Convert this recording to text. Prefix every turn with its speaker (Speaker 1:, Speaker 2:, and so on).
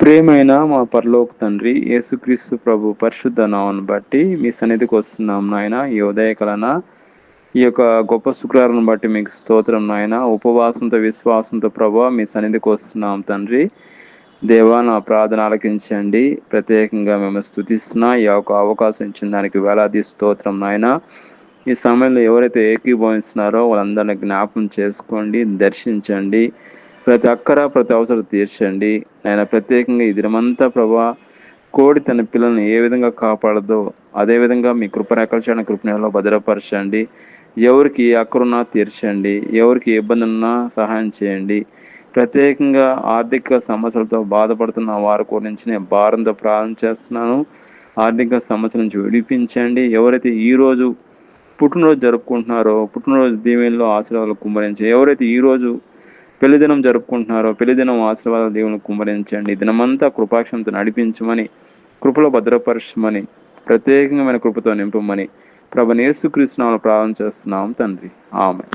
Speaker 1: ప్రియమైన మా పరలోక తండ్రి యేసుక్రీస్తు ప్రభు పరిశుద్ధ నామమును బట్టి మీ సన్నిధికి వస్తున్నాం నాయన. ఈ ఉదయకాలన ఈ యొక్క గొప్ప శుక్రవారం బట్టి మీకు స్తోత్రం నాయన. ఉపవాసంతో విశ్వాసంతో ప్రభు మీ సన్నిధికి వస్తున్నాం తండ్రి. దేవా, నా ప్రార్థన ఆలకించండి. ప్రత్యేకంగా మేము స్తుతిస్తున్నా. ఈ యొక్క అవకాశం ఇచ్చిన దానికి వేలాది స్తోత్రం నాయన. ఈ సమయంలో ఎవరైతే ఏకీభవిస్తున్నారో వాళ్ళందరినీ జ్ఞాపకం చేసుకోండి, దర్శించండి. ప్రతి అక్కర ప్రతి అవసరం తీర్చండి నాయన. ప్రత్యేకంగా ఈ దినమంతా ప్రభా కోడి తన పిల్లల్ని ఏ విధంగా కాపాడదో అదేవిధంగా మీ కృపరేఖల కృపణలో భద్రపరచండి. ఎవరికి ఏ అక్కరున్నా తీర్చండి, ఎవరికి ఏ ఇబ్బంది ఉన్నా సహాయం చేయండి. ప్రత్యేకంగా ఆర్థిక సమస్యలతో బాధపడుతున్న వారి గురించి నేను భారంతో ప్రార్థన చేస్తున్నాను. ఆర్థిక సమస్యల నుంచి విడిపించండి. ఎవరైతే ఈరోజు పుట్టినరోజు జరుపుకుంటున్నారో పుట్టినరోజు దీవెనలో ఆశీర్వాదాలు కుమ్మరించి, ఎవరైతే ఈరోజు పెళ్లిదినం జరుపుకుంటున్నారో పెళ్లిదినం ఆశీర్వాదాలు దేవుని కుమ్మరించండి. దినమంతా కృపాక్షంతో నడిపించమని, కృపలో భద్రపరచమని, ప్రత్యేకమైన కృపతో నింపమని ప్రభువైన యేసుక్రీస్తు నామములో ప్రార్థన చేస్తున్నాం తండ్రి. ఆమేన్.